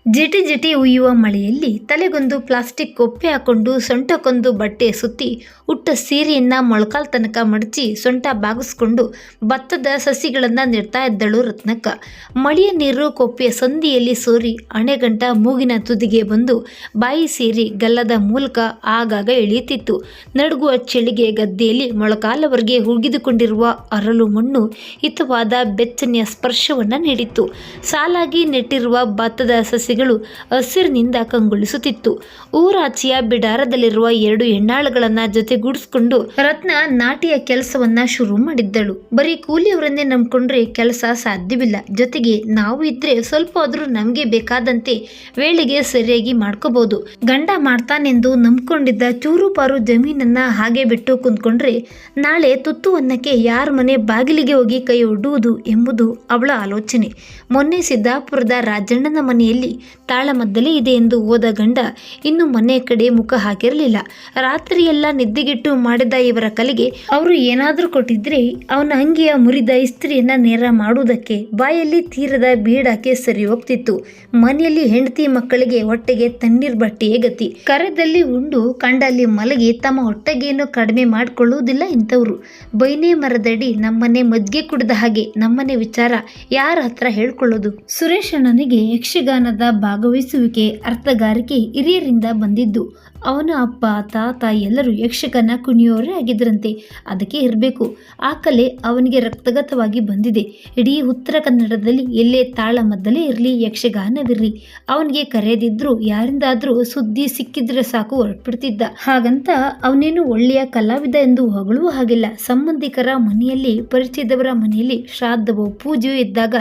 ಜಿಟಿ ಜಿಟಿ ಉಯ್ಯುವ ಮಳೆಯಲ್ಲಿ ತಲೆಗೊಂದು ಪ್ಲಾಸ್ಟಿಕ್ ಕೊಪ್ಪೆ ಹಾಕೊಂಡು ಸೊಂಟಕ್ಕೊಂದು ಬಟ್ಟೆ ಸುತ್ತಿ ಉಟ್ಟ ಸೀರೆಯನ್ನ ಮೊಳಕಾಲ್ ತನಕ ಮಡಚಿ ಸೊಂಟ ಬಾಗಿಸ್ಕೊಂಡು ಭತ್ತದ ಸಸಿಗಳನ್ನ ನೆಡ್ತಾ ಇದ್ದಳು ರತ್ನಕ್ಕ. ಮಳೆಯ ನೀರು ಕೊಪ್ಪೆಯ ಸಂದಿಯಲ್ಲಿ ಸೋರಿ ಅಣೆಗಂಟ ಮೂಗಿನ ತುದಿಗೆ ಬಂದು ಬಾಯಿ ಸೇರಿ ಗಲ್ಲದ ಮೂಲಕ ಆಗಾಗ ಇಳಿಯುತ್ತಿತ್ತು. ನಡುಗುವ ಚಳಿಗೆ ಗದ್ದೆಯಲ್ಲಿ ಮೊಳಕಾಲವರೆಗೆ ಹುಗಿದುಕೊಂಡಿರುವ ಅರಳು ಮಣ್ಣು ಹಿತವಾದ ಬೆಚ್ಚನೆಯ ಸ್ಪರ್ಶವನ್ನ ನೀಡಿತ್ತು. ಸಾಲಾಗಿ ನೆಟ್ಟಿರುವ ಭತ್ತದ ಸಸಿಗಳು ಹಸಿರಿನಿಂದ ಕಂಗೊಳಿಸುತ್ತಿತ್ತು. ಊರಾಚೆಯ ಬಿಡಾರದಲ್ಲಿರುವ 2 ಹೆಣ್ಣಾಳುಗಳನ್ನ ಜೊತೆಗೂಡಿಸಿಕೊಂಡು ರತ್ನ ನಾಟಿಯ ಕೆಲಸವನ್ನ ಶುರು ಮಾಡಿದ್ದಳು. ಬರೀ ಕೂಲಿಯವರನ್ನೇ ನಂಬ್ಕೊಂಡ್ರೆ ಕೆಲಸ ಸಾಧ್ಯವಿಲ್ಲ. ಜೊತೆಗೆ ನಾವು ಇದ್ರೆ ಸ್ವಲ್ಪ ಆದ್ರೂ ನಮ್ಗೆ ಬೇಕಾದಂತೆ ವೇಳೆಗೆ ಸರಿಯಾಗಿ ಮಾಡ್ಕೋಬಹುದು. ಗಂಡ ಮಾಡ್ತಾನೆಂದು ನಂಬ್ಕೊಂಡಿದ್ದ ಚೂರು ಪಾರು ಜಮೀನನ್ನ ಹಾಗೆ ಬಿಟ್ಟು ಕುಂತ್ಕೊಂಡ್ರೆ ನಾಳೆ ತುತ್ತು ಅನ್ನಕ್ಕೆ ಯಾರ ಮನೆ ಬಾಗಿಲಿಗೆ ಹೋಗಿ ಕೈ ಒಡ್ಡುವುದು ಎಂಬುದು ಅವಳ ಆಲೋಚನೆ. ಮೊನ್ನೆ ಸಿದ್ದಾಪುರದ ರಾಜಣ್ಣನ ಮನೆಯಲ್ಲಿ ತಾಳಮದ್ದಲೆ ಇದೆ ಎಂದು ಹೋದ ಗಂಡ ಇನ್ನು ಮನೆ ಕಡೆ ಮುಖ ಹಾಕಿರಲಿಲ್ಲ. ರಾತ್ರಿಯೆಲ್ಲ ನಿದ್ದೆಗೆಟ್ಟು ಮಾಡಿದ ಇವರ ಕಲೆಗೆ ಅವರು ಏನಾದ್ರೂ ಕೊಟ್ಟಿದ್ರೆ ಅವನ ಅಂಗಿಯ ಮುರಿದ ಇಸ್ತ್ರಿಯನ್ನ ನೇರ ಮಾಡುವುದಕ್ಕೆ ಬಾಯಲ್ಲಿ ತೀರದ ಬೀಡಾಕೆ ಸರಿ ಹೋಗ್ತಿತ್ತು. ಮನೆಯಲ್ಲಿ ಹೆಂಡತಿ ಮಕ್ಕಳಿಗೆ ಹೊಟ್ಟೆಗೆ ತಣ್ಣೀರ್ ಬಟ್ಟೆಯೇ ಗತಿ. ಕರೆದಲ್ಲಿ ಉಂಡು ಕಂಡಲ್ಲಿ ಮಲಗಿ ತಮ್ಮ ಹೊಟ್ಟೆಗೇನು ಕಡಿಮೆ ಮಾಡಿಕೊಳ್ಳುವುದಿಲ್ಲ ಇಂಥವ್ರು. ಬೈನೆ ಮರದಡಿ ನಮ್ಮನೆ ಮಜ್ಜಿಗೆ ಕುಡಿದ ಹಾಗೆ ನಮ್ಮನೆ ವಿಚಾರ ಯಾರ ಹತ್ರ ಹೇಳ್ಕೊಳ್ಳೋದು. ಸುರೇಶ್ ಅಣ್ಣನಿಗೆ ಯಕ್ಷಗಾನದ ಭಾಗವಹಿಸುವಿಕೆ ಅರ್ಥಗಾರಿಕೆ ಹಿರಿಯರಿಂದ ಬಂದಿದ್ದು. ಅವನ ಅಪ್ಪ ತಾತ ಎಲ್ಲರೂ ಯಕ್ಷಗಾನ ಕುಣಿಯೋರೇ ಆಗಿದ್ರಂತೆ. ಅದಕ್ಕೆ ಇರಬೇಕು ಆ ಕಲೆ ಅವನಿಗೆ ರಕ್ತಗತವಾಗಿ ಬಂದಿದೆ. ಇಡೀ ಉತ್ತರ ಕನ್ನಡದಲ್ಲಿ ಎಲ್ಲೇ ತಾಳಮದ್ದಲೇ ಇರಲಿ, ಯಕ್ಷಗಾನವಿರಲಿ, ಅವನಿಗೆ ಕರೆಯದಿದ್ರು ಯಾರಿಂದಾದ್ರೂ ಸುದ್ದಿ ಸಿಕ್ಕಿದ್ರೆ ಸಾಕು ಹೊರಟ್ಬಿಡ್ತಿದ್ದ. ಹಾಗಂತ ಅವನೇನು ಒಳ್ಳೆಯ ಕಲಾವಿದ ಎಂದು ಹೊಗಳುವ ಹಾಗಿಲ್ಲ. ಸಂಬಂಧಿಕರ ಮನೆಯಲ್ಲಿ, ಪರಿಚಯದವರ ಮನೆಯಲ್ಲಿ ಶ್ರಾದ್ದವೋ ಪೂಜೆಯೋ ಇದ್ದಾಗ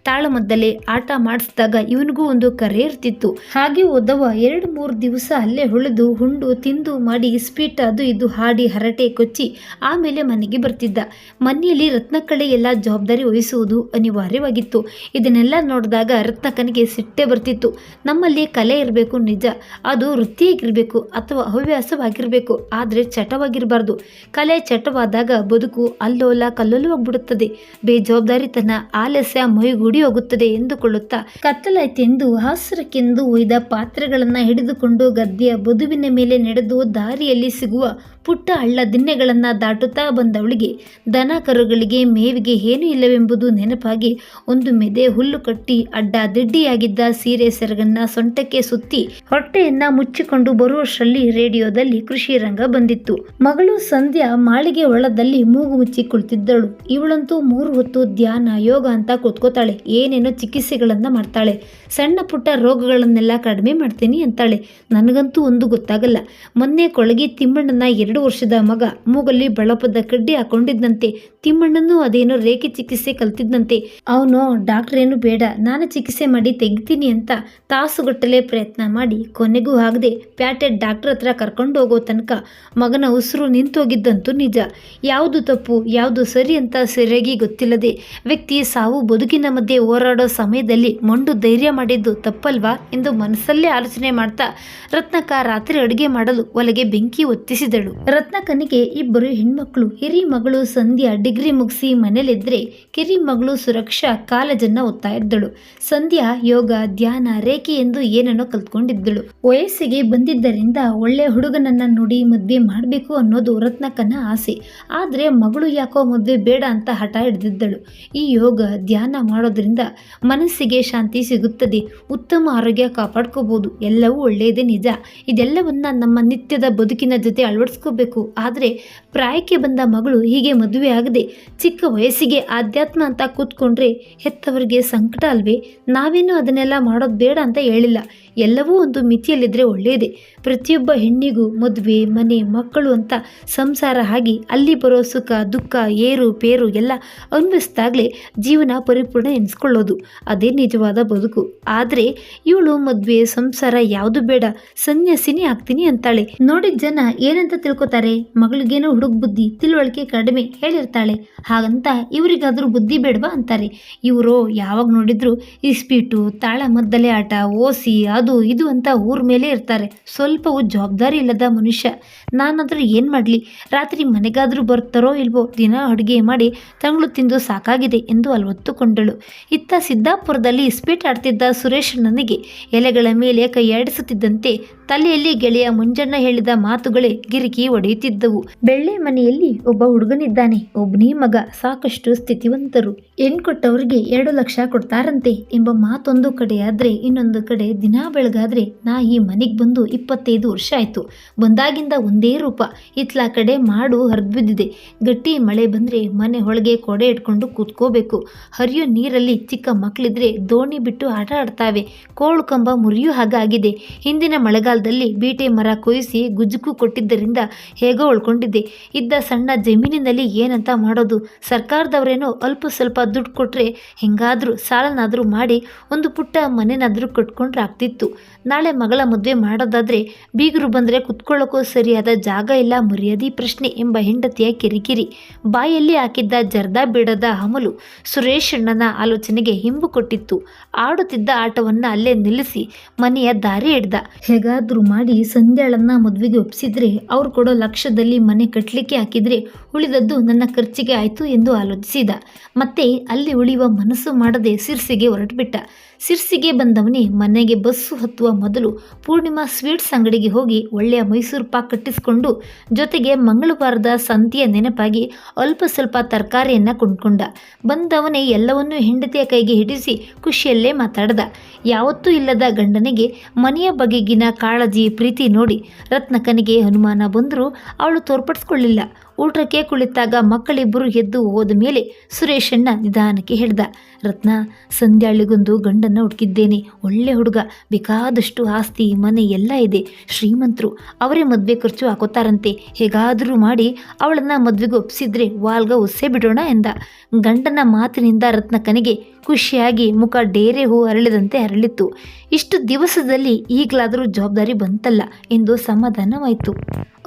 ತಾಳಮದ್ದಲೆ ಆಟ ಮಾಡಿಸಿದಾಗ ಇವನಿಗೂ ಒಂದು ಕರೆ ಇರ್ತಿತ್ತು. ಹಾಗೆ ಹೋದವ 2-3 ದಿವಸ ಅಲ್ಲೇ ಉಳಿದು ಹುಂಡು ತಿಂದು ಮಾಡಿ ಸ್ವೀಟ್ ಅದು ಇದು ಹಾಡಿ ಹರಟೆ ಕೊಚ್ಚಿ ಆಮೇಲೆ ಮನೆಗೆ ಬರ್ತಿದ್ದ. ಮನೆಯಲ್ಲಿ ರತ್ನಕ್ಕಳೆ ಎಲ್ಲ ಜವಾಬ್ದಾರಿ ವಹಿಸುವುದು ಅನಿವಾರ್ಯವಾಗಿತ್ತು. ಇದನ್ನೆಲ್ಲ ನೋಡಿದಾಗ ರತ್ನಕ್ಕನಿಗೆ ಸಿಟ್ಟೆ ಬರ್ತಿತ್ತು. ನಮ್ಮಲ್ಲಿ ಕಲೆ ಇರಬೇಕು ನಿಜ, ಅದು ವೃತ್ತಿಯಾಗಿರ್ಬೇಕು ಅಥವಾ ಹವ್ಯಾಸವಾಗಿರಬೇಕು, ಆದರೆ ಚಟವಾಗಿರಬಾರ್ದು. ಕಲೆ ಚಟವಾದಾಗ ಬದುಕು ಅಲ್ಲೋಲ ಕಲ್ಲೋಲವಾಗ್ಬಿಡುತ್ತದೆ. ಬೇಜವಾಬ್ದಾರಿತನ, ಆಲಸ್ಯ ಮೈಗೂಡಿ ಹೋಗುತ್ತದೆ ಎಂದುಕೊಳ್ಳುತ್ತಾ ಕತ್ತಲಾಯ್ತೆಂದು ಹಾಸ್ರಕ್ಕೆಂದು ಒಯ್ದ ಪಾತ್ರೆಗಳನ್ನ ಹಿಡಿದುಕೊಂಡು ಗದ್ದೆಯ ಬದುವಿನ ಮೇಲೆ ನಡೆದು ದಾರಿಯಲ್ಲಿ ಸಿಗುವ ಪುಟ್ಟ ಹಳ್ಳ ದಿಣ್ಣೆಗಳನ್ನು ದಾಟುತ್ತಾ ಬಂದವಳಿಗೆ ದನ ಕರುಗಳಿಗೆ ಮೇವಿಗೆ ಏನೂ ಇಲ್ಲವೆಂಬುದು ನೆನಪಾಗಿ ಒಂದು ಮೆದೆ ಹುಲ್ಲು ಕಟ್ಟಿ ಅಡ್ಡ ದಿಡ್ಡಿಯಾಗಿದ್ದ ಸೀರೆ ಸೆರಗನ್ನ ಸೊಂಟಕ್ಕೆ ಸುತ್ತಿ ಹೊಟ್ಟೆಯನ್ನ ಮುಚ್ಚಿಕೊಂಡು ಬರುವಷ್ಟರಲ್ಲಿ ರೇಡಿಯೋದಲ್ಲಿ ಕೃಷಿ ರಂಗ ಬಂದಿತ್ತು. ಮಗಳು ಸಂಧ್ಯಾ ಮಾಳಿಗೆ ಒಳದಲ್ಲಿ ಮೂಗು ಮುಚ್ಚಿ ಕುಳಿತಿದ್ದಳು. ಇವಳಂತೂ 3 ಹೊತ್ತು ಧ್ಯಾನ ಯೋಗ ಅಂತ ಕೂತ್ಕೋತಾಳೆ. ಏನೇನೋ ಚಿಕಿತ್ಸೆಗಳನ್ನ ಮಾಡ್ತಾಳೆ. ಸಣ್ಣ ಪುಟ್ಟ ರೋಗಗಳನ್ನೆಲ್ಲ ಕಡಿಮೆ ಮಾಡ್ತೀನಿ ಅಂತಾಳೆ. ನನಗಂತೂ ಒಂದು ಗೊತ್ತಾಗಲ್ಲ. ಮೊನ್ನೆ ಕೊಳಗಿ ತಿಮ್ಮಣ್ಣನ 2 ವರ್ಷದ ಮಗ ಮೂಗಲ್ಲಿ ಬಳಪದ ಕಡ್ಡಿ ಹಾಕೊಂಡಿದ್ದಂತೆ. ತಿಮ್ಮಣ್ಣನು ಅದೇನೋ ರೇಖೆ ಚಿಕಿತ್ಸೆ ಕಲ್ತಿದ್ದಂತೆ. ಅವನು ಡಾಕ್ಟರ್ ಏನು ಬೇಡ, ನಾನು ಚಿಕಿತ್ಸೆ ಮಾಡಿ ತೆಗಿತೀನಿ ಅಂತ ತಾಸುಗಟ್ಟಲೆ ಪ್ರಯತ್ನ ಮಾಡಿ ಕೊನೆಗೂ ಆಗದೆ ಪ್ಯಾಟೆಡ್ ಡಾಕ್ಟರ್ ಹತ್ರ ಕರ್ಕೊಂಡು ಹೋಗೋ ತನಕ ಮಗನ ಉಸಿರು ನಿಂತೋಗಿದ್ದಂತೂ ನಿಜ. ಯಾವುದು ತಪ್ಪು ಯಾವುದು ಸರಿ ಅಂತ ಸರಿಯಾಗಿ ಗೊತ್ತಿಲ್ಲದೆ ವ್ಯಕ್ತಿ ಸಾವು ಬದುಕಿನ ಮಧ್ಯೆ ಹೋರಾಡೋ ಸಮಯದಲ್ಲಿ ಮೊಂಡು ಧೈರ್ಯ ಮಾಡಿದ್ದು ತಪ್ಪಲ್ವಾ ಎಂದು ಮನಸ್ಸಲ್ಲೇ ಆಲೋಚನೆ ಮಾಡ್ತಾ ರತ್ನಕ್ಕ ರಾತ್ರಿ ಅಡುಗೆ ಮಾಡಲು ಒಲೆಗೆ ಬೆಂಕಿ ಹೊತ್ತಿಸಿದಳು. ರತ್ನಕ್ಕನಿಗೆ 2 ಹೆಣ್ಮಕ್ಳು. ಹಿರಿ ಮಗಳು ಸಂಧ್ಯಾ ಡಿಗ್ರಿ ಮುಗಿಸಿ ಮನೇಲಿದ್ರೆ ಕಿರಿ ಮಗಳು ಸುರಕ್ಷಾ ಕಾಲೇಜನ್ನ ಓದ್ತಾ ಇದ್ದಳು. ಸಂಧ್ಯಾ ಯೋಗ ಧ್ಯಾನ ರೇಖೆ ಎಂದು ಏನನ್ನೋ ಕಲ್ತ್ಕೊಂಡಿದ್ದಳು. ವಯಸ್ಸಿಗೆ ಬಂದಿದ್ದರಿಂದ ಒಳ್ಳೆ ಹುಡುಗನನ್ನ ನೋಡಿ ಮದುವೆ ಮಾಡಬೇಕು ಅನ್ನೋದು ರತ್ನಕ್ಕನ ಆಸೆ. ಆದ್ರೆ ಮಗಳು ಯಾಕೋ ಮದುವೆ ಬೇಡ ಅಂತ ಹಠ ಹಿಡಿದಿದ್ದಳು. ಈ ಯೋಗ ಧ್ಯಾನ ಮಾಡೋದ್ರಿಂದ ಮನಸ್ಸಿಗೆ ಶಾಂತಿ ಸಿಗುತ್ತದೆ, ಉತ್ತಮ ಆರೋಗ್ಯ ಕಾಪಾಡ್ಕೋಬಹುದು, ಎಲ್ಲವೂ ಒಳ್ಳೆಯದೇ ನಿಜ. ಇದೆಲ್ಲವನ್ನ ನಮ್ಮ ನಿತ್ಯದ ಬದುಕಿನ ಜೊತೆ ಅಳವಡಿಸ್ಕೋಬೇಕು. ಆದರೆ ಪ್ರಾಯಕ್ಕೆ ಬಂದ ಮಗಳು ಹೀಗೆ ಮದುವೆ ಆಗದೆ ಚಿಕ್ಕ ವಯಸ್ಸಿಗೆ ಆಧ್ಯಾತ್ಮ ಅಂತ ಕೂತ್ಕೊಂಡ್ರೆ ಹೆತ್ತವರಿಗೆ ಸಂಕಟ ಅಲ್ವೇ? ನಾವೇನು ಅದನ್ನೆಲ್ಲ ಮಾಡೋದು ಬೇಡ ಅಂತ ಹೇಳಿಲ್ಲ. ಎಲ್ಲವೂ ಒಂದು ಮಿತಿಯಲ್ಲಿದ್ದರೆ ಒಳ್ಳೆಯದೇ. ಪ್ರತಿಯೊಬ್ಬ ಹೆಣ್ಣಿಗೂ ಮದುವೆ ಮನೆ ಮಕ್ಕಳು ಅಂತ ಸಂಸಾರ ಆಗಿ ಅಲ್ಲಿ ಬರೋ ಸುಖ ದುಃಖ ಏರು ಪೇರು ಎಲ್ಲ ಅನುಭವಿಸಿದಾಗಲೇ ಜೀವನ ಪರಿಪೂರ್ಣ ಎನಿಸ್ಕೊಳ್ಳೋದು. ಅದೇ ನಿಜವಾದ ಬದುಕು. ಆದರೆ ಇವಳು ಮದುವೆ ಸಂಸಾರ ಯಾವುದು ಬೇಡ, ಸನ್ಯಾಸಿನಿ ಆಗ್ತೀನಿ ಅಂತಾಳೆ. ನೋಡಿದ ಜನ ಏನಂತ ತಿಳ್ಕೊತಾರೆ? ಮಗಳಿಗೇನೋ ಹುಡುಗ ಬುದ್ಧಿ ತಿಳುವಳಿಕೆ ಕಡಿಮೆ ಹೇಳಿರ್ತಾಳೆ, ಹಾಗಂತ ಇವರಿಗಾದ್ರೂ ಬುದ್ಧಿ ಬೇಡವಾ ಅಂತಾರೆ. ಇವರು ಯಾವಾಗ ನೋಡಿದ್ರು ಇಸ್ಪೀಟು ತಾಳಮದ್ದಲೆ ಆಟ ಓಸಿ ಅದು ಅದು ಇದು ಅಂತ ಊರ ಮೇಲೆ ಇರ್ತಾರೆ. ಸ್ವಲ್ಪವೂ ಜವಾಬ್ದಾರಿ ಇಲ್ಲದ ಮನುಷ್ಯ. ನಾನಾದರೂ ಏನು ಮಾಡಲಿ? ರಾತ್ರಿ ಮನೆಗಾದರೂ ಬರ್ತಾರೋ ಇಲ್ವೋ, ದಿನ ಅಡುಗೆ ಮಾಡಿ ತಂಗಳು ತಿಂದು ಸಾಕಾಗಿದೆ ಎಂದು ಅಲ್ವತ್ತುಕೊಂಡಳು. ಇತ್ತ ಸಿದ್ದಾಪುರದಲ್ಲಿ ಇಸ್ಪೀಟ್ ಆಡ್ತಿದ್ದ ಸುರೇಶಣ್ಣನಿಗೆ ಎಲೆಗಳ ಮೇಲೆ ಕೈಯಾಡಿಸುತ್ತಿದ್ದಂತೆ ತಲೆಯಲ್ಲಿ ಗೆಳೆಯ ಮುಂಜಣ್ಣ ಹೇಳಿದ ಮಾತುಗಳೇ ಗಿರಿಕಿ ಹೊಡೆಯುತ್ತಿದ್ದವು. ಬೆಳ್ಳೆ ಮನೆಯಲ್ಲಿ ಒಬ್ಬ ಹುಡುಗನಿದ್ದಾನೆ, ಒಬ್ಬನೇ ಮಗ, ಸಾಕಷ್ಟು ಸ್ಥಿತಿವಂತರು, ಹೆಣ್ಣು ಕೊಟ್ಟವರಿಗೆ 2 ಲಕ್ಷ ಕೊಡ್ತಾರಂತೆ ಎಂಬ ಮಾತೊಂದು ಕಡೆಯಾದ್ರೆ ಇನ್ನೊಂದು ಕಡೆ ದಿನಾ ಬೆಳಗಾದ್ರೆ ನಾ ಈ ಮನೆಗೆ ಬಂದು 25 ವರ್ಷ ಆಯ್ತು. ಬಂದಾಗಿಂದ ಒಂದೇ ರೂಪ. ಇತ್ಲಾ ಕಡೆ ಮಾಡು ಹರಿದ್ಬಿದ್ದಿದೆ. ಗಟ್ಟಿ ಮಳೆ ಬಂದ್ರೆ ಮನೆ ಒಳಗೆ ಕೊಡೆ ಇಟ್ಕೊಂಡು ಕೂತ್ಕೋಬೇಕು. ಹರಿಯೋ ನೀರಲ್ಲಿ ಚಿಕ್ಕ ಮಕ್ಕಳಿದ್ರೆ ದೋಣಿ ಬಿಟ್ಟು ಆಟ ಆಡ್ತಾವೆ. ಕೋಳು ಕಂಬ ಮುರಿಯೋ ಹಾಗಾಗಿದೆ. ಹಿಂದಿನ ಮಳೆಗಾಲದಲ್ಲಿ ಬೀಟೆ ಮರ ಕೊಯ್ಸಿ ಗುಜ್ಜುಕು ಕೊಟ್ಟಿದ್ದರಿಂದ ಹೇಗೋ ಉಳ್ಕೊಂಡಿದ್ದೆ. ಇದ್ದ ಸಣ್ಣ ಜಮೀನಿನಲ್ಲಿ ಏನಂತ ಮಾಡೋದು? ಸರ್ಕಾರದವರೇನೋ ಅಲ್ಪ ಸ್ವಲ್ಪ ದುಡ್ಡು ಕೊಟ್ರೆ ಹೆಂಗಾದ್ರೂ ಸಾಲನಾದ್ರೂ ಮಾಡಿ ಒಂದು ಪುಟ್ಟ ಮನೆನಾದ್ರೂ ಕಟ್ಕೊಂಡ್ರೆ ಆಗ್ತಿತ್ತು. ನಾಳೆ ಮಗಳ ಮದುವೆ ಮಾಡೋದಾದ್ರೆ ಬೀಗರು ಬಂದ್ರೆ ಕುತ್ಕೊಳ್ಳೋಕ್ಕೂ ಸರಿಯಾದ ಜಾಗ ಇಲ್ಲ, ಮರ್ಯಾದೆ ಪ್ರಶ್ನೆ ಎಂಬ ಹೆಂಡತಿಯ ಕಿರಿಕಿರಿ. ಬಾಯಲ್ಲಿ ಹಾಕಿದ್ದ ಜರ್ದಾ ಬಿಡದ ಅಮಲು ಸುರೇಶಣ್ಣನ ಆಲೋಚನೆಗೆ ಹಿಂಬು ಕೊಟ್ಟಿತ್ತು. ಆಡುತ್ತಿದ್ದ ಆಟವನ್ನ ಅಲ್ಲೇ ನಿಲ್ಲಿಸಿ ಮನೆಯ ದಾರಿ ಹಿಡ್ದ. ಹೇಗಾದ್ರೂ ಮಾಡಿ ಸಂಧ್ಯಾಳನ್ನ ಮದುವೆಗೆ ಒಪ್ಪಿಸಿದ್ರೆ ಅವ್ರು ಕೊಡೋ ಲಕ್ಷದಲ್ಲಿ ಮನೆ ಕಟ್ಟಲಿಕ್ಕೆ ಹಾಕಿದ್ರೆ ಉಳಿದದ್ದು ನನ್ನ ಖರ್ಚಿಗೆ ಆಯ್ತು ಎಂದು ಆಲೋಚಿಸಿದ. ಮತ್ತೆ ಅಲ್ಲಿ ಉಳಿಯುವ ಮನಸ್ಸು ಮಾಡದೆ ಸಿರ್ಸಿಗೆ ಹೊರಟುಬಿಟ್ಟ. ಸಿರ್ಸಿಗೆ ಬಂದವನೇ ಮನೆಗೆ ಬಸ್ಸು ಹತ್ತುವ ಮೊದಲು ಪೂರ್ಣಿಮಾ ಸ್ವೀಟ್ಸ್ ಅಂಗಡಿಗೆ ಹೋಗಿ ಒಳ್ಳೆಯ ಮೈಸೂರು ಪಾಕ್ ಕಟ್ಟಿಸ್ಕೊಂಡು ಜೊತೆಗೆ ಮಂಗಳವಾರದ ಸಂತೆಯ ನೆನಪಾಗಿ ಅಲ್ಪ ಸ್ವಲ್ಪ ತರಕಾರಿಯನ್ನು ಕೊಂಡ್ಕೊಂಡ. ಬಂದವನೇ ಎಲ್ಲವನ್ನೂ ಹೆಂಡತಿಯ ಕೈಗೆ ಹಿಡಿಸಿ ಖುಷಿಯಲ್ಲೇ ಮಾತಾಡ್ದ. ಯಾವತ್ತೂ ಇಲ್ಲದ ಗಂಡನಿಗೆ ಮನೆಯ ಬಗೆಗಿನ ಕಾಳಜಿ ಪ್ರೀತಿ ನೋಡಿ ರತ್ನಕ್ಕನಿಗೆ ಅನುಮಾನ ಬಂದರೂ ಅವಳು ತೋರ್ಪಡಿಸ್ಕೊಳ್ಳಿಲ್ಲ. ಊಟಕ್ಕೆ ಕುಳಿತಾಗ ಮಕ್ಕಳಿಬ್ಬರು ಎದ್ದು ಹೋದ ಮೇಲೆ ಸುರೇಶಣ್ಣ ನಿಧಾನಕ್ಕೆ ಹೇಳ್ದ, ರತ್ನ, ಸಂಧ್ಯಾಳಿಗೊಂದು ಗಂಡನ್ನು ಹುಡುಕಿದ್ದೇನೆ. ಒಳ್ಳೆ ಹುಡುಗ, ಬೇಕಾದಷ್ಟು ಆಸ್ತಿ ಮನೆ ಎಲ್ಲ ಇದೆ, ಶ್ರೀಮಂತರು. ಅವರೇ ಮದುವೆ ಖರ್ಚು ಹಾಕೋತಾರಂತೆ. ಹೇಗಾದರೂ ಮಾಡಿ ಅವಳನ್ನು ಮದುವೆಗೆ ಒಪ್ಪಿಸಿದ್ರೆ ವಾಲ್ಗ ಉಸ್ಸೆ ಬಿಡೋಣ ಎಂದ. ಗಂಡನ ಮಾತಿನಿಂದ ರತ್ನಕ್ಕನಿಗೆ ಖುಷಿಯಾಗಿ ಮುಖ ಡೇರೆ ಹೂ ಅರಳಿದಂತೆ ಅರಳಿತು. ಇಷ್ಟು ದಿವಸದಲ್ಲಿ ಈಗಲಾದರೂ ಜವಾಬ್ದಾರಿ ಬಂತಲ್ಲ ಎಂದು ಸಮಾಧಾನವಾಯಿತು.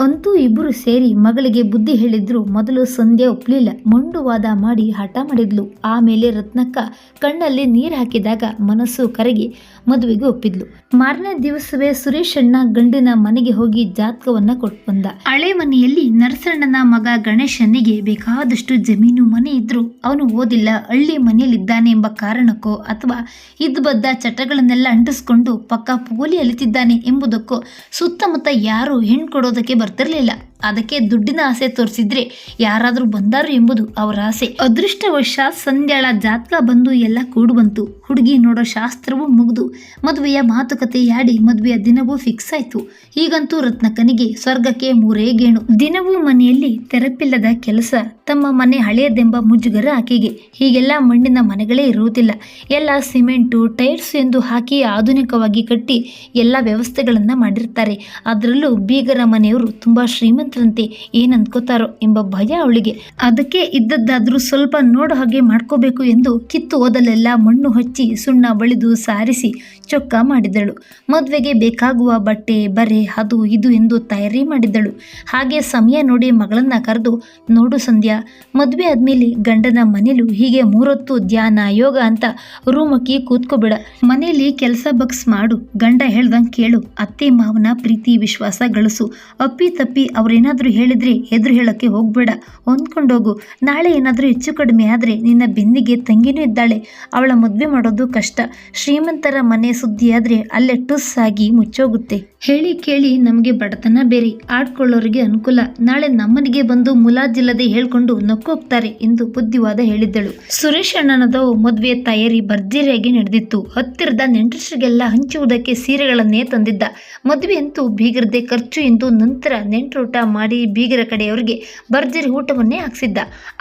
ಅಂತೂ ಇಬ್ಬರು ಸೇರಿ ಮಗಳಿಗೆ ಬುದ್ಧಿ ಹೇಳಿದ್ರು. ಮೊದಲು ಸಂಧ್ಯಾ ಒಪ್ಪಲಿಲ್ಲ, ಮೊಂಡುವಾದ ಮಾಡಿ ಹಠ ಮಾಡಿದ್ಲು. ಆಮೇಲೆ ರತ್ನಕ್ಕ ಕಣ್ಣಲ್ಲಿ ನೀರು ಹಾಕಿದಾಗ ಮನಸ್ಸು ಕರಗಿ ಮದುವೆಗೆ ಒಪ್ಪಿದ್ಲು. ಮಾರನೇ ದಿವಸವೇ ಸುರೇಶಣ್ಣ ಗಂಡಿನ ಮನೆಗೆ ಹೋಗಿ ಜಾತಕವನ್ನ ಕೊಟ್ಟು ಬಂದ. ಹಳೆ ಮನೆಯಲ್ಲಿ ನರಸಣ್ಣನ ಮಗ ಗಣೇಶನಿಗೆ ಬೇಕಾದಷ್ಟು ಜಮೀನು ಮನೆ ಇದ್ರು ಅವನು ಓದಿಲ್ಲ, ಹಳ್ಳಿ ಮನೆಯಲ್ಲಿದ್ದಾನೆ ಎಂಬ ಕಾರಣಕ್ಕೋ ಅಥವಾ ಇದ್ಬದ್ದ ಚಟಗಳನ್ನೆಲ್ಲ ಅಂಟಿಸ್ಕೊಂಡು ಪಕ್ಕ ಪೋಲಿ ಅಲಿತಿದ್ದಾನೆ ಎಂಬುದಕ್ಕೋ ಸುತ್ತಮುತ್ತ ಯಾರು ಹೆಣ್ಣು ಕೊಡೋದಕ್ಕೆ ಬರ್ತಿರ್ಲಿಲ್ಲ. ಅದಕ್ಕೆ ದುಡ್ಡಿನ ಆಸೆ ತೋರಿಸಿದ್ರೆ ಯಾರಾದರೂ ಬಂದಾರು ಎಂಬುದು ಅವರ ಆಸೆ. ಅದೃಷ್ಟವಶಾತ್ ಸಂಧ್ಯಾಳ ಜಾತಕ ಬಂದು ಎಲ್ಲ ಕೂಡು ಬಂತು. ಹುಡುಗಿ ನೋಡೋ ಶಾಸ್ತ್ರವೂ ಮುಗಿದು ಮದುವೆಯ ಮಾತುಕತೆಯಾಡಿ ಮದುವೆಯ ದಿನವೂ ಫಿಕ್ಸ್ ಆಯ್ತು. ಈಗಂತೂ ರತ್ನಕ್ಕನಿಗೆ ಸ್ವರ್ಗಕ್ಕೆ 3 ಗೇಣು. ದಿನವೂ ಮನೆಯಲ್ಲಿ ತೆರಪಿಲ್ಲದ ಕೆಲಸ. ತಮ್ಮ ಮನೆ ಹಳೆಯದೆಂಬ ಮುಜುಗರ ಆಕೆಗೆ. ಹೀಗೆಲ್ಲ ಮಣ್ಣಿನ ಮನೆಗಳೇ ಇರುವುದಿಲ್ಲ. ಎಲ್ಲ ಸಿಮೆಂಟು ಟೈರ್ಸ್ ಎಂದು ಹಾಕಿ ಆಧುನಿಕವಾಗಿ ಕಟ್ಟಿ ಎಲ್ಲ ವ್ಯವಸ್ಥೆಗಳನ್ನ ಮಾಡಿರ್ತಾರೆ. ಅದರಲ್ಲೂ ಬೀಗರ ಮನೆಯವರು ತುಂಬಾ ಶ್ರೀಮಂತರಂತೆ, ಏನ್ ಅಂದ್ಕೋತಾರೋ ಎಂಬ ಭಯ ಅವಳಿಗೆ. ಅದಕ್ಕೆ ಇದ್ದದ್ದಾದ್ರೂ ಸ್ವಲ್ಪ ನೋಡೋ ಹಾಗೆ ಮಾಡ್ಕೋಬೇಕು ಎಂದು ಕಿತ್ತು ಓದಲೆಲ್ಲ ಮಣ್ಣು ಹಚ್ಚಿ ಸುಣ್ಣ ಬಳಿದು ಸಾರಿಸಿ ಚೊಕ್ಕ ಮಾಡಿದಳು. ಮದುವೆಗೆ ಬೇಕಾಗುವ ಬಟ್ಟೆ ಬರೆ ಅದು ಇದು ಎಂದು ತಯಾರಿ ಮಾಡಿದ್ದಳು. ಹಾಗೆ ಸಮಯ ನೋಡಿ ಮಗಳನ್ನ ಕರೆದು, ನೋಡು ಸಂಧ್ಯಾ, ಮದುವೆ ಆದ್ಮೇಲೆ ಗಂಡನ ಮನೇಲೂ ಹೀಗೆ 3 ಹೊತ್ತು ಧ್ಯಾನ ಯೋಗ ಅಂತ ರೂಮಕ್ಕಿ ಕೂತ್ಕೋಬೇಡ. ಮನೇಲಿ ಕೆಲಸ ಬಗ್ಸ್ ಮಾಡು, ಗಂಡ ಹೇಳ್ದಂಗೆ ಕೇಳು, ಅತ್ತೆ ಮಾವನ ಪ್ರೀತಿ ವಿಶ್ವಾಸ ಗಳಿಸು. ಅಪ್ಪಿ ತಪ್ಪಿ ಅವ್ರೇನಾದ್ರೂ ಹೇಳಿದ್ರೆ ಎದುರು ಹೇಳಕ್ಕೆ ಹೋಗ್ಬೇಡ, ಹೊಂದ್ಕೊಂಡೋಗು. ನಾಳೆ ಏನಾದ್ರೂ ಹೆಚ್ಚು ಕಡಿಮೆ ಆದ್ರೆ ನಿನ್ನ ಬೆನ್ನಿಗೆ ತಂಗಿನೂ ಇದ್ದಾಳೆ, ಅವಳ ಮದುವೆ ಮಾಡೋದು ಕಷ್ಟ. ಶ್ರೀಮಂತರ ಮನೆ ಸುದ್ದಿ ಆದ್ರೆ ಅಲ್ಲೇ ಟುಸ್ ಆಗಿ ಮುಚ್ಚೋಗುತ್ತೆ. ಹೇಳಿ ಕೇಳಿ ನಮಗೆ ಬಡತನ ಬೇರೆ, ಆಡ್ಕೊಳ್ಳೋರಿಗೆ ಅನುಕೂಲ. ನಾಳೆ ನಮ್ಮನಿಗೆ ಬಂದು ಮುಲಾಜಿಲ್ಲದೆ ಹೇಳ್ಕೊಂಡು ನಕ್ಕೋಗ್ತಾರೆ ಎಂದು ಬುದ್ಧಿವಾದ ಹೇಳಿದ್ದಳು. ಸುರೇಶ್ ಅಣ್ಣನದು ಮದುವೆ ತಯಾರಿ ಭರ್ಜರಿಯಾಗಿ ನಡೆದಿತ್ತು. ಹತ್ತಿರದ ನೆಂಟರಿಗೆಲ್ಲ ಹಂಚುವುದಕ್ಕೆ ಸೀರೆಗಳನ್ನೇ ತಂದಿದ್ದ. ಮದುವೆ ಅಂತೂ ಬೀಗರದೇ ಖರ್ಚು ಎಂದು ನಂತರ ನೆಂಟರೂಟ ಮಾಡಿ ಬೀಗರ ಕಡೆಯವರಿಗೆ ಭರ್ಜರಿ ಊಟವನ್ನೇ ಹಾಕ್ಸಿದ್ದ.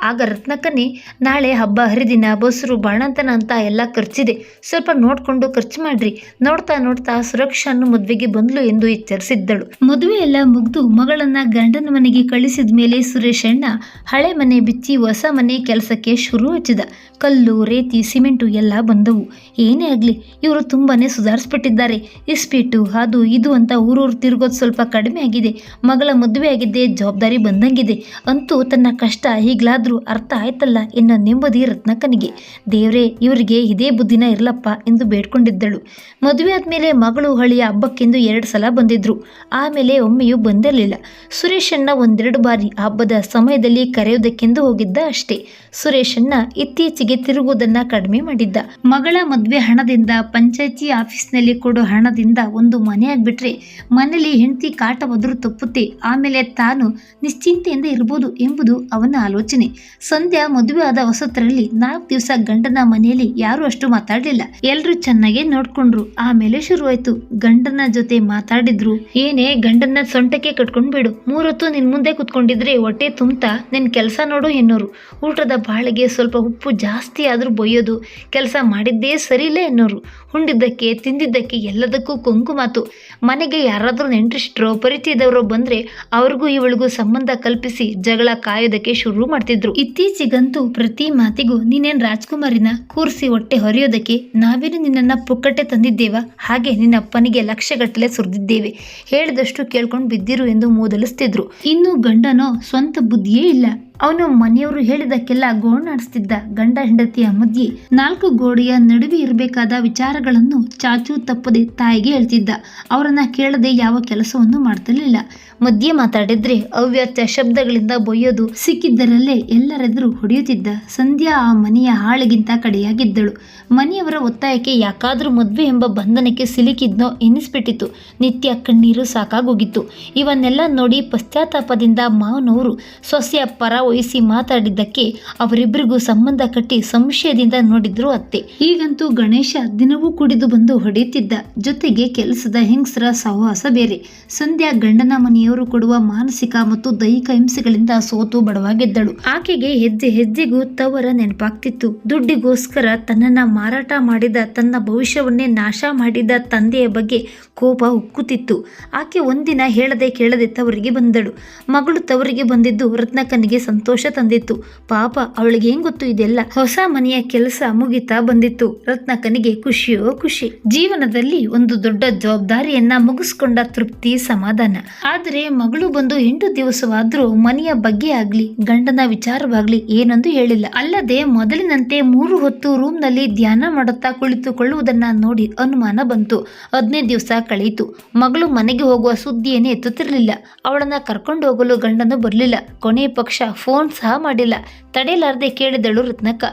ಆಗ ರತ್ನಕ್ಕನೇ, ನಾಳೆ ಹಬ್ಬ ಹರಿದಿನ, ಬಸ್ರು ಬಾಣಂತನ ಅಂತ ಎಲ್ಲ ಖರ್ಚಿದೆ, ಸ್ವಲ್ಪ ನೋಡ್ಕೊಂಡು ಖರ್ಚು ಮಾಡ್ರಿ. ನೋಡ್ತಾ ನೋಡ್ತಾ ಸುರಕ್ಷಾನು ಮದುವೆಗೆ ಬಂದ್ಲು ಎಂದು ಎಚ್ಚರಿಸಿದ್ದಳು. ಮದುವೆ ಎಲ್ಲ ಮುಗಿದು ಮಗಳನ್ನ ಗಂಡನ ಮನೆಗೆ ಕಳಿಸಿದ ಮೇಲೆ ಸುರೇಶ್ ಅಣ್ಣ ಹಳೆ ಮನೆ ಬಿಚ್ಚಿ ಹೊಸ ಮನೆ ಕೆಲಸಕ್ಕೆ ಶುರು ಹಚ್ಚಿದ. ಕಲ್ಲು ರೇತಿ ಸಿಮೆಂಟು ಎಲ್ಲ ಬಂದವು. ಏನೇ ಆಗ್ಲಿ ಇವರು ತುಂಬಾನೇ ಸುಧಾರಿಸ್ಬಿಟ್ಟಿದ್ದಾರೆ. ಇಸ್ಪೀಟು ಅದು ಇದು ಅಂತ ಊರೂರು ತಿರುಗೋದು ಸ್ವಲ್ಪ ಕಡಿಮೆ ಆಗಿದೆ. ಮಗಳ ಮದುವೆ ಮದುವೆಯಾಗಿದ್ದೆ ಜವಾಬ್ದಾರಿ ಬಂದಂಗಿದೆ, ಅಂತೂ ತನ್ನ ಕಷ್ಟ ಈಗಲಾದರೂ ಅರ್ಥ ಆಯ್ತಲ್ಲ ಎನ್ನೋ ನೆಮ್ಮದಿ ರತ್ನಕ್ಕನಿಗೆ. ದೇವ್ರೇ, ಇವರಿಗೆ ಇದೇ ಬುದ್ಧಿನ ಇರಲಪ್ಪ ಎಂದು ಬೇಡ್ಕೊಂಡಿದ್ದಳು. ಮದುವೆ ಆದಮೇಲೆ ಮಗಳು ಹಳಿಯ ಹಬ್ಬಕ್ಕೆಂದು 2 ಸಲ ಬಂದಿದ್ರು. ಆಮೇಲೆ ಒಮ್ಮೆಯೂ ಬಂದಿರಲಿಲ್ಲ. ಸುರೇಶಣ್ಣ ಒಂದೆರಡು ಬಾರಿ ಹಬ್ಬದ ಸಮಯದಲ್ಲಿ ಕರೆಯೋದಕ್ಕೆಂದು ಹೋಗಿದ್ದ ಅಷ್ಟೇ. ಸುರೇಶಣ್ಣ ಇತ್ತೀಚೆಗೆ ತಿರುಗುವುದನ್ನ ಕಡಿಮೆ ಮಾಡಿದ್ದ. ಮಗಳ ಮದುವೆ ಹಣದಿಂದ, ಪಂಚಾಯತಿ ಆಫೀಸ್ನಲ್ಲಿ ಕೊಡೋ ಹಣದಿಂದ ಒಂದು ಮನೆ ಆಗ್ಬಿಟ್ರೆ ಮನೇಲಿ ಹೆಂಡತಿ ಕಾಟ ಒದ್ರು ತಪ್ಪುತ್ತೆ. ಆಮೇಲೆ ತಾನು ನಿಶ್ಚಿಂತೆಯಿಂದ ಇರ್ಬೋದು ಎಂಬುದು ಅವನ ಆಲೋಚನೆ. ಸಂಧ್ಯಾ ಮದುವೆ ಆದ ಹೊಸತರಲ್ಲಿ 4 ದಿವಸ ಗಂಡನ ಮನೆಯಲ್ಲಿ ಯಾರು ಅಷ್ಟು ಮಾತಾಡಲಿಲ್ಲ. ಎಲ್ರು ಚೆನ್ನಾಗೇ ನೋಡ್ಕೊಂಡ್ರು. ಆಮೇಲೆ ಶುರುವಾಯ್ತು. ಗಂಡನ ಜೊತೆ ಮಾತಾಡಿದ್ರು. ಏನೇ ಗಂಡನ ಸೊಂಟಕ್ಕೆ ಕಟ್ಕೊಂಡ್ಬಿಡು, 3 ಹೊತ್ತು ನಿನ್ ಮುಂದೆ ಕುತ್ಕೊಂಡಿದ್ರೆ ಹೊಟ್ಟೆ ತುಂಬ್ತಾ ನಿನ್ ಕೆಲಸ ನೋಡು ಎನ್ನೋರು. ಊಟದ ಬಾಳಿಗೆ ಸ್ವಲ್ಪ ಉಪ್ಪು ಜಾಸ್ತಿ ಆದ್ರೂ ಬೊಯ್ಯೋದು, ಕೆಲಸ ಮಾಡಿದ್ದೇ ಸರಿಯಿಲ್ಲ ಎನ್ನೋರು. ಉಂಡಿದ್ದಕ್ಕೆ ತಿಂದಿದ್ದಕ್ಕೆ ಎಲ್ಲದಕ್ಕೂ ಕೊಂಕು ಮಾತು. ಮನೆಗೆ ಯಾರಾದ್ರೂ ನೆಂಟ್ರಿಷ್ಟ್ರೋ ಪರಿಚಯದವರು ಬಂದ್ರೆ ಅವ್ರಿಗೂ ಇವಳಿಗೂ ಸಂಬಂಧ ಕಲ್ಪಿಸಿ ಜಗಳ ಕಾಯೋದಕ್ಕೆ ಶುರು ಮಾಡ್ತಿದ್ರು. ಇತ್ತೀಚೆಗಂತೂ ಪ್ರತಿ ಮಾತಿಗೂ ನೀನೇನ್ ರಾಜ್ಕುಮಾರಿನ ಕೂರಿಸಿ ಹೊಟ್ಟೆ ಹೊರೆಯೋದಕ್ಕೆ ನಾವೇನು ನಿನ್ನನ್ನ ಪುಕ್ಕಟ್ಟೆ ತಂದಿದ್ದೇವ, ಹಾಗೆ ನಿನ್ನ ಅಪ್ಪನಿಗೆ ಲಕ್ಷಗಟ್ಟಲೆ ಸುರಿದಿದ್ದೇವೆ, ಹೇಳಿದಷ್ಟು ಕೇಳ್ಕೊಂಡು ಬಿದ್ದಿರು ಎಂದು ಮೂದಲಿಸ್ತಿದ್ರು. ಇನ್ನು ಗಂಡನೋ ಸ್ವಂತ ಬುದ್ಧಿಯೇ ಇಲ್ಲ. ಅವನು ಮನೆಯವರು ಹೇಳಿದಕ್ಕೆಲ್ಲ ಗೋಣಾಡಿಸ್ತಿದ್ದ. ಗಂಡ ಹೆಂಡತಿಯ ಮಧ್ಯೆ 4 ಗೋಡೆಯ ನಡುವೆ ಇರಬೇಕಾದ ವಿಚಾರಗಳನ್ನು ಚಾಚೂ ತಪ್ಪದೆ ತಾಯಿಗೆ ಹೇಳ್ತಿದ್ದ. ಅವರನ್ನ ಕೇಳದೆ ಯಾವ ಕೆಲಸವನ್ನು ಮಾಡ್ತಿರ್ಲಿಲ್ಲ. ಮಧ್ಯೆ ಮಾತಾಡಿದ್ರೆ ಅವ್ಯರ್ಥ ಶಬ್ದಗಳಿಂದ ಬೊಯ್ಯೋದು, ಸಿಕ್ಕಿದ್ದರಲ್ಲೇ ಎಲ್ಲರೆದುರು ಹೊಡೆಯುತ್ತಿದ್ದ. ಸಂಧ್ಯಾ ಆ ಮನೆಯ ಹಾಳಿಗಿಂತ ಕಡೆಯಾಗಿದ್ದಳು. ಮನೆಯವರ ಒತ್ತಾಯಕ್ಕೆ ಯಾಕಾದ್ರೂ ಮದುವೆ ಎಂಬ ಬಂಧನಕ್ಕೆ ಸಿಲುಕಿದ್ನೋ ಎನ್ನಿಸ್ಬಿಟ್ಟಿತ್ತು. ನಿತ್ಯ ಕಣ್ಣೀರು ಸಾಕಾಗೋಗಿತ್ತು. ಇವನ್ನೆಲ್ಲ ನೋಡಿ ಪಶ್ಚಾತ್ತಾಪದಿಂದ ಮಾವನವರು ಸೊಸೆಯ ಪರ ವಹಿಸಿ ಮಾತಾಡಿದ್ದಕ್ಕೆ ಅವರಿಬ್ಬರಿಗೂ ಸಂಬಂಧ ಕಟ್ಟಿ ಸಂಶಯದಿಂದ ನೋಡಿದ್ರು ಅತ್ತೆ. ಈಗಂತೂ ಗಣೇಶ ದಿನವೂ ಕುಡಿದು ಬಂದು ಹೊಡೆಯುತ್ತಿದ್ದ. ಜೊತೆಗೆ ಕೆಲಸದ ಹೆಂಗಸರ ಸಹವಾಸ ಬೇರೆ. ಸಂಧ್ಯಾ ಗಂಡನ ಮನೆಯವರು ಕೊಡುವ ಮಾನಸಿಕ ಮತ್ತು ದೈಹಿಕ ಹಿಂಸೆಗಳಿಂದ ಸೋತು ಬಡವಾಗಿದ್ದಳು. ಆಕೆಗೆ ಹೆಜ್ಜೆ ಹೆಜ್ಜೆಗೂ ತವರ ನೆನಪಾಗ್ತಿತ್ತು. ದುಡ್ಡಿಗೋಸ್ಕರ ತನ್ನನ್ನ ಮಾರಾಟ ಮಾಡಿದ, ತನ್ನ ಭವಿಷ್ಯವನ್ನೇ ನಾಶ ಮಾಡಿದ ತಂದೆಯ ಬಗ್ಗೆ ಕೋಪ ಉಕ್ಕುತ್ತಿತ್ತು. ಆಕೆ ಒಂದಿನ ಹೇಳದೆ ಕೇಳದೆ ತವರಿಗೆ ಬಂದಳು. ಮಗಳು ತವರಿಗೆ ಬಂದಿದ್ದು ರತ್ನಕ್ಕನಿಗೆ ಸಂತೋಷ ತಂದಿತ್ತು. ಪಾಪ ಅವಳಿಗೆ ಹೆಂಗ್ ಗೊತ್ತು ಇದೆಲ್ಲ. ಹೊಸ ಮನೆಯ ಕೆಲಸ ಮುಗಿತಾ ಬಂದಿತ್ತು. ರತ್ನಕ್ಕನಿಗೆ ಖುಷಿಯೋ ಖುಷಿ. ಜೀವನದಲ್ಲಿ ಒಂದು ದೊಡ್ಡ ಜವಾಬ್ದಾರಿಯನ್ನ ಮುಗಿಸ್ಕೊಂಡ ತೃಪ್ತಿ, ಸಮಾಧಾನ. ಆದರೆ ಮಗಳು ಬಂದು 8 ದಿವಸವಾದ್ರೂ ಮನೆಯ ಬಗ್ಗೆ ಆಗ್ಲಿ ಗಂಡನ ವಿಚಾರವಾಗ್ಲಿ ಏನೊಂದು ಹೇಳಿಲ್ಲ. ಅಲ್ಲದೆ ಮೊದಲಿನಂತೆ 3 ಹೊತ್ತು ರೂಮ್ನಲ್ಲಿ ಧ್ಯಾನ ಮಾಡುತ್ತಾ ಕುಳಿತುಕೊಳ್ಳುವುದನ್ನ ನೋಡಿ ಅನುಮಾನ ಬಂತು. 15 ದಿವಸ ಕಳೆಯಿತು. ಮಗಳು ಮನೆಗೆ ಹೋಗುವ ಸುದ್ದಿಯನ್ನೇ ಎತ್ತುತ್ತಿರಲಿಲ್ಲ. ಅವಳನ್ನ ಕರ್ಕೊಂಡು ಹೋಗಲು ಗಂಡನು ಬರಲಿಲ್ಲ. ಕೊನೆ ಪಕ್ಷ ಫೋನ್ ಸಹ ಮಾಡಿಲ್ಲ. ತಡೆಯಲಾರದೆ ಕೇಳಿದಳು ರತ್ನಕ್ಕ.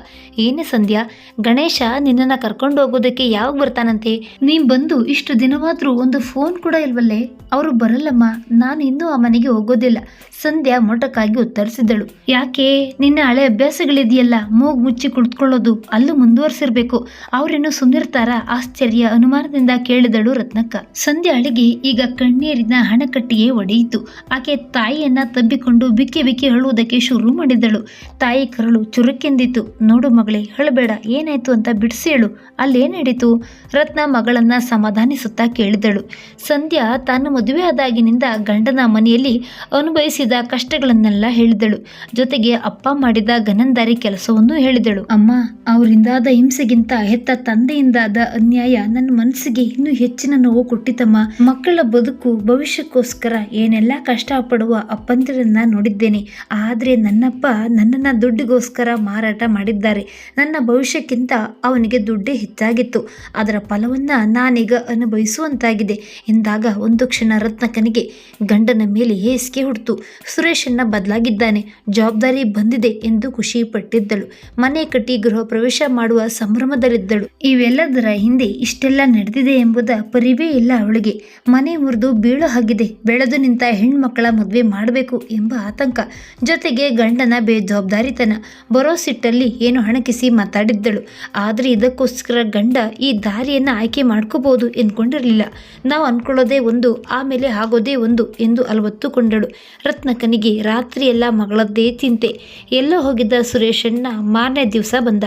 ಏನೇ ಸಂಧ್ಯಾ, ಗಣೇಶ ನಿನ್ನನ್ನ ಕರ್ಕೊಂಡು ಹೋಗೋದಕ್ಕೆ ಯಾವಾಗ ಬರ್ತಾನಂತೆ? ನೀನ್ ಬಂದು ಇಷ್ಟು ದಿನವಾದ್ರೂ ಒಂದು ಫೋನ್ ಕೂಡ ಇಲ್ವಲ್ಲೇ? ಅವರು ಬರಲ್ಲಮ್ಮ, ನಾನು ಇನ್ನೂ ಆ ಮನೆಗೆ ಹೋಗೋದಿಲ್ಲ. ಸಂಧ್ಯಾ ಮೊಟಕಾಗಿ ಉತ್ತರಿಸಿದಳು. ಯಾಕೆ? ನಿನ್ನ ಹಳೆ ಅಭ್ಯಾಸಗಳಿದೆಯಲ್ಲ, ಮೂಗು ಮುಚ್ಚಿ ಕುಳಿತುಕೊಳ್ಳೋದು, ಅಲ್ಲೂ ಮುಂದುವರಿಸಿರ್ಬೇಕು. ಅವ್ರೇನು ಸುಮ್ಮನಿರ್ತಾರ? ಆಶ್ಚರ್ಯ, ಅನುಮಾನದಿಂದ ಕೇಳಿದಳು ರತ್ನಕ್ಕ. ಸಂಧ್ಯಾಳಿಗೆ ಈಗ ಕಣ್ಣೀರಿನ ಹಣಕಟ್ಟಿಯೇ ಒಡೆಯಿತು. ಆಕೆ ತಾಯಿಯನ್ನ ತಬ್ಬಿಕೊಂಡು ಬಿಕ್ಕಿ ಬಿಕ್ಕಿ ಅಳುವುದಕ್ಕೆ ಶುರು ಮಾಡಿದಳು. ತಾಯಿ ಕರಳು ಚುರುಕೆಂದಿತು. ನೋಡು ಮಗಳೇ, ಹೇಳಬೇಡ, ಏನಾಯ್ತು ಅಂತ ಬಿಡಿಸಿ ಹೇಳು, ಅಲ್ಲೇನ್ ನಡೀತು? ರತ್ನ ಮಗಳನ್ನ ಸಮಾಧಾನಿಸುತ್ತಾ ಕೇಳಿದಳು. ಸಂಧ್ಯಾ ತಾನು ಮದುವೆ ಆದಾಗಿನಿಂದ ಗಂಡನ ಮನೆಯಲ್ಲಿ ಅನುಭವಿಸಿದ ಕಷ್ಟಗಳನ್ನೆಲ್ಲ ಹೇಳಿದಳು. ಜೊತೆಗೆ ಅಪ್ಪ ಮಾಡಿದ ಗನಂದಾರಿ ಕೆಲಸವನ್ನು ಹೇಳಿದಳು. ಅಮ್ಮ, ಅವರಿಂದಾದ ಹಿಂಸೆಗಿಂತ ಹೆತ್ತ ತಂದೆಯಿಂದಾದ ಅನ್ಯಾಯ ನನ್ನ ಮನಸ್ಸಿಗೆ ಇನ್ನೂ ಹೆಚ್ಚಿನ ನೋವು ಕೊಟ್ಟಿತಮ್ಮ. ಮಕ್ಕಳ ಬದುಕು ಭವಿಷ್ಯಕ್ಕೋಸ್ಕರ ಏನೆಲ್ಲ ಕಷ್ಟಪಡುವ ಅಪ್ಪಂದಿರನ್ನ ನೋಡಿದ್ದೇನೆ. ಆದ್ರೆ ನನ್ನಪ್ಪ ನನ್ನನ್ನ ದುಡ್ಡಿಗೋಸ್ಕರ ಮಾರಾಟ ಮಾಡಿದ್ದಾರೆ. ನನ್ನ ಭವಿಷ್ಯಕ್ಕಿಂತ ಅವನಿಗೆ ದುಡ್ಡೇ ಹೆಚ್ಚಾಗಿತ್ತು. ಅದರ ಫಲವನ್ನ ನಾನೀಗ ಅನುಭವಿಸುವಂತಾಗಿದೆ ಎಂದಾಗ ಒಂದು ಕ್ಷಣ ರತ್ನಕ್ಕನಿಗೆ ಗಂಡನ ಮೇಲೆ ಹೇಸಿಗೆ ಹುಡ್ತು. ಸುರೇಶನ್ನ ಬದಲಾಗಿದ್ದಾನೆ, ಜವಾಬ್ದಾರಿ ಬಂದಿದೆ ಎಂದು ಖುಷಿ ಪಟ್ಟಿದ್ದಳು. ಮನೆ ಕಟ್ಟಿ ಗೃಹ ಪ್ರವೇಶ ಮಾಡುವ ಸಂಭ್ರಮದಲ್ಲಿದ್ದಳು. ಇವೆಲ್ಲದರ ಹಿಂದೆ ಇಷ್ಟೆಲ್ಲ ನಡೆದಿದೆ ಎಂಬುದ ಪರಿವೇ ಇಲ್ಲ ಅವಳಿಗೆ. ಮನೆ ಮುರಿದು ಬೀಳೋ ಹಾಗಿದೆ. ಬೆಳೆದು ನಿಂತ ಹೆಣ್ಮಕ್ಕಳ ಮದುವೆ ಮಾಡಬೇಕು ಎಂಬ ಆತಂಕ, ಜೊತೆಗೆ ಗಂಡನ ಬೇಜವಾಬ್ದಾರಿತನ. ಬರೋ ಸಿಟ್ಟಲ್ಲಿ ಏನು ಹಣಕಿಸಿ ಮಾತಾಡಿದ್ದಳು. ಆದರೆ ಇದಕ್ಕೋಸ್ಕರ ಗಂಡ ಈ ದಾರಿಯನ್ನು ಆಯ್ಕೆ ಮಾಡ್ಕೋಬಹುದು ಎಂದ್ಕೊಂಡಿರಲಿಲ್ಲ. ನಾವು ಅನ್ಕೊಳ್ಳೋದೇ ಒಂದು, ಆಮೇಲೆ ಆಗೋದೇ ಒಂದು ಎಂದು ಅಲವತ್ತುಕೊಂಡಳು. ರತ್ನಕ್ಕನಿಗೆ ರಾತ್ರಿಯೆಲ್ಲ ಮಗಳದ್ದೇ ಚಿಂತೆ. ಎಲ್ಲೋ ಹೋಗಿದ್ದ ಸುರೇಶಣ್ಣ ಮಾರನೇ ದಿವಸ ಬಂದ.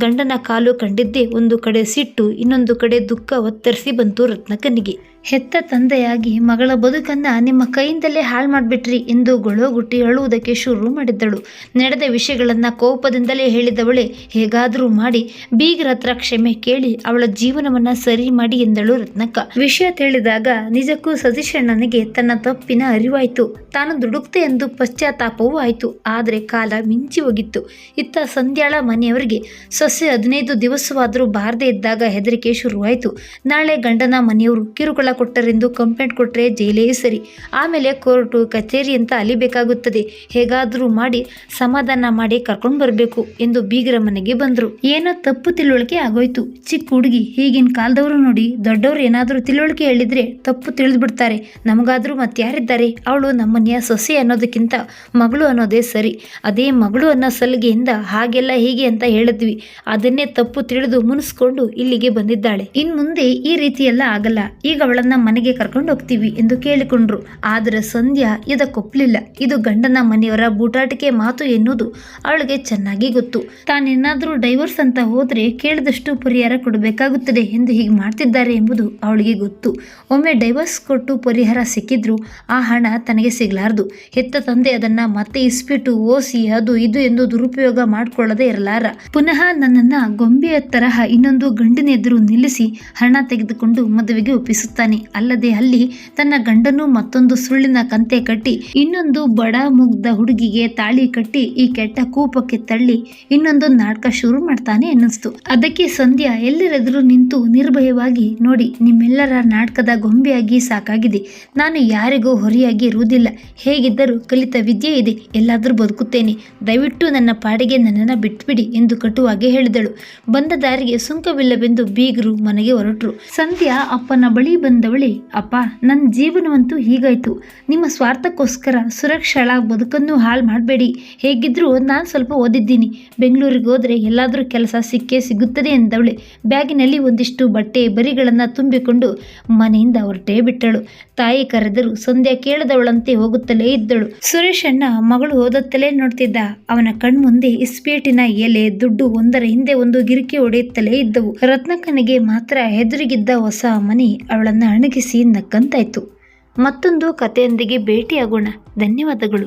ಗಂಡನ ಕಾಲು ಕಂಡಿದ್ದೇ ಒಂದು ಕಡೆ ಸಿಟ್ಟು, ಇನ್ನೊಂದು ಕಡೆ ದುಃಖ ಒತ್ತರಿಸಿ ಬಂತು ರತ್ನಕ್ಕನಿಗೆ. ಹೆತ್ತ ತಂದೆಯಾಗಿ ಮಗಳ ಬದುಕನ್ನ ನಿಮ್ಮ ಕೈಯಿಂದಲೇ ಹಾಳು ಮಾಡಿಬಿಟ್ರಿ ಎಂದು ಗೊಳಗುಟ್ಟಿ ಅಳುವುದಕ್ಕೆ ಶುರು ಮಾಡಿದ್ದಳು. ನಡೆದ ವಿಷಯಗಳನ್ನು ಕೋಪದಿಂದಲೇ ಹೇಳಿದವಳೆ ಹೇಗಾದರೂ ಮಾಡಿ ಬೀಗರ ಹತ್ರ ಕ್ಷಮೆ ಕೇಳಿ ಅವಳ ಜೀವನವನ್ನ ಸರಿ ಮಾಡಿ ಎಂದಳು ರತ್ನಕ್ಕ. ವಿಷಯ ತಿಳಿದಾಗ ನಿಜಕ್ಕೂ ಸತೀಶಣ್ಣನಿಗೆ ತನ್ನ ತಪ್ಪಿನ ಅರಿವಾಯಿತು. ತಾನು ದುಡುಕ್ತೆ ಎಂದು ಪಶ್ಚಾತ್ತಾಪವೂ ಆಯಿತು. ಆದರೆ ಕಾಲ ಮಿಂಚಿ ಹೋಗಿತ್ತು. ಇತ್ತ ಸಂಧ್ಯಾಳ ಮನೆಯವರಿಗೆ ಸೊಸೆ 15 ದಿವಸವಾದರೂ ಬಾರದೇ ಇದ್ದಾಗ ಹೆದರಿಕೆ ಶುರುವಾಯಿತು. ನಾಳೆ ಗಂಡನ ಮನೆಯವರು ಕಿರುಕುಳ ಕೊಟ್ಟರೆಂದು ಕಂಪ್ಲೇಂಟ್ ಕೊಟ್ಟರೆ ಜೈಲೇ ಸರಿ, ಆಮೇಲೆ ಕೋರ್ಟು ಕಚೇರಿ ಅಂತ ಅಲಿಬೇಕಾಗುತ್ತದೆ. ಹೇಗಾದರೂ ಮಾಡಿ ಸಮಾಧಾನ ಮಾಡಿ ಕರ್ಕೊಂಡು ಬರಬೇಕು ಎಂದು ಬೀಗರ ಮನೆಗೆ ಬಂದರು. ಏನೋ ತಪ್ಪು ತಿಳುವಳಿಕೆ ಆಗೋಯ್ತು. ಚಿಕ್ಕ ಹುಡುಗಿ, ಈಗಿನ ಕಾಲದವರು ನೋಡಿ, ದೊಡ್ಡವರು ಏನಾದರೂ ತಿಳುವಳಿಕೆ ಹೇಳಿದ್ರೆ ತಪ್ಪು ತಿಳಿದು ಬಿಡ್ತಾರೆ. ನಮಗಾದರೂ ಮತ್ತಾರಿದ್ದಾರೆ? ಅವಳು ನಮ್ಮನೆಯ ಸೊಸೆ ಅನ್ನೋದಕ್ಕಿಂತ ಮಗಳು ಅನ್ನೋದೇ ಸರಿ. ಅದೇ ಮಗಳು ಅನ್ನೋ ಸಲಿಗೆಯಿಂದ ಹಾಗೆಲ್ಲ ಹೀಗೆ ಅಂತ ಹೇಳಿದ್ವಿ. ಅದನ್ನೇ ತಪ್ಪು ತಿಳಿದು ಮುನಿಸ್ಕೊಂಡು ಇಲ್ಲಿಗೆ ಬಂದಿದ್ದಾಳೆ. ಇನ್ ಮುಂದೆ ಈ ರೀತಿಯೆಲ್ಲ ಆಗಲ್ಲ. ಈಗ ಅವಳನ್ನ ಮನೆಗೆ ಕರ್ಕೊಂಡು ಹೋಗ್ತೀವಿ ಎಂದು ಕೇಳಿಕೊಂಡ್ರು. ಆದರೆ ಸಂಧ್ಯಾ ಇದಕ್ಕೊಪ್ಪಲಿಲ್ಲ. ಇದು ಗಂಡನ ಮನೆಯವರ ಬೂಟಾಟಿಕೆ ಮಾತು ಎನ್ನುವುದು ಅವಳಿಗೆ ಚೆನ್ನಾಗಿ ಗೊತ್ತು. ತಾನೇನಾದ್ರೂ ಡೈವರ್ಸ್ ಅಂತ ಹೋದ್ರೆ ಕೇಳಿದಷ್ಟು ಪರಿಹಾರ ಕೊಡಬೇಕಾಗುತ್ತದೆ ಎಂದು ಹೀಗೆ ಮಾಡ್ತಿದ್ದಾರೆ ಎಂಬುದು ಅವಳಿಗೆ ಗೊತ್ತು. ಒಮ್ಮೆ ಡೈವರ್ಸ್ ಕೊಟ್ಟು ಪರಿಹಾರ ಸಿಕ್ಕಿದ್ರು ಆ ಹಣ ತನಗೆ ಸಿಗಲಾರದು. ಹೆತ್ತ ತಂದೆ ಅದನ್ನ ಮತ್ತೆ ಇಸ್ಬಿಟ್ಟು ಓಸಿ ಅದು ಇದು ಎಂದು ದುರುಪಯೋಗ ಮಾಡಿಕೊಳ್ಳದೆ ಇರಲಾರ. ಪುನಃ ನನ್ನನ್ನ ಗೊಂಬೆಯ ತರಹ ಇನ್ನೊಂದು ಗಂಡಿನ ಎದುರು ನಿಲ್ಲಿಸಿ ಹಣ ತೆಗೆದುಕೊಂಡು ಮದುವೆಗೆ ಒಪ್ಪಿಸುತ್ತಾನೆ. ಅಲ್ಲದೆ ಅಲ್ಲಿ ತನ್ನ ಗಂಡನು ಮತ್ತೊಂದು ಸುಳ್ಳಿನ ಕಂತೆ ಕಟ್ಟಿ ಇನ್ನೊಂದು ಬಡ ಮುಗ್ಧ ಹುಡುಗಿಗೆ ತಾಳಿ ಕಟ್ಟಿ ಈ ಕೆಟ್ಟ ಕೂಪಕ್ಕೆ ತಳ್ಳಿ ಇನ್ನೊಂದು ನಾಟಕ ಶುರು ಮಾಡ್ತಾನೆ ಅನ್ನಿಸ್ತು. ಅದಕ್ಕೆ ಸಂಧ್ಯಾ ಎಲ್ಲರೆದುರು ನಿಂತು ನಿರ್ಭಯವಾಗಿ, ನೋಡಿ, ನಿಮ್ಮೆಲ್ಲರ ನಾಟಕದ ಗೊಂಬೆಯಾಗಿ ಸಾಕಾಗಿದೆ. ನಾನು ಯಾರಿಗೂ ಹೊರೆಯಾಗಿ ಇರುವುದಿಲ್ಲ. ಹೇಗಿದ್ದರೂ ಕಲಿತ ವಿದ್ಯೆ ಇದೆ. ಎಲ್ಲಾದರೂ ಬದುಕುತ್ತೇನೆ. ದಯವಿಟ್ಟು ನನ್ನ ಪಾಡಿಗೆ ನನ್ನನ್ನು ಬಿಟ್ಬಿಡಿ ಎಂದು ಕಟುವಾಗಿ ಹೇಳಿದಳು. ಬಂದ ದಾರಿಗೆ ಸುಂಕವಿಲ್ಲವೆಂದು ಬೀಗರು ಮನೆಗೆ ಹೊರಟರು. ಸಂಧ್ಯಾ ಅಪ್ಪನ ಬಳಿ ಬಂದವಳೆ, ಅಪ್ಪ, ನನ್ನ ಜೀವನವಂತೂ ಹೀಗಾಯ್ತು. ನಿಮ್ಮ ಸ್ವಾರ್ಥಕ್ಕೋಸ್ಕರ ಸುರಕ್ಷಳ ಬದುಕನ್ನು ಹಾಳು ಮಾಡಬೇಡಿ. ಹೇಗಿದ್ರೂ ನಾನು ಸ್ವಲ್ಪ ಓದಿದ್ದೀನಿ. ಬೆಂಗಳೂರಿಗೆ ಹೋದರೆ ಎಲ್ಲಾದರೂ ಕೆಲಸ ಸಿಕ್ಕೇ ಸಿಗುತ್ತದೆ ಎಂದವಳೆ. ಬ್ಯಾಗಿನಲ್ಲಿ ಒಂದಿಷ್ಟು ಬಟ್ಟೆ ಬರಿಗಳನ್ನು ತುಂಬಿಕೊಂಡು ಮನೆಯಿಂದ ಹೊರಟೇ ಬಿಟ್ಟಳು. ತಾಯಿ ಕರೆದರೂ ಸಂಧ್ಯಾ ಕೇಳದವಳಂತೆ ಹೋಗುತ್ತಲೇ ಇದ್ದಳು. ಸುರೇಶಣ್ಣ ಮಗಳು ಓದುತ್ತಲೇ ನೋಡ್ತಿದ್ದ. ಅವನ ಕಣ್ಮುಂದೆ ಇಸ್ಪೇಟಿನ ಎಲೆ ದುಡ್ಡು ಒಂದರ ಹಿಂದೆ ಒಂದು ಗಿರಿಕಿ ಹೊಡೆಯುತ್ತಲೇ ಇದ್ದವು. ರತ್ನಕ್ಕನಿಗೆ ಮಾತ್ರ ಎದುರಿಗಿದ್ದ ಹೊಸ ಮನೆ ಅವಳನ್ನು ಅಣಗಿಸಿ ನಕ್ಕಂತಾಯ್ತು. ಮತ್ತೊಂದು ಕಥೆಯೊಂದಿಗೆ ಭೇಟಿಯಾಗೋಣ. ಧನ್ಯವಾದಗಳು.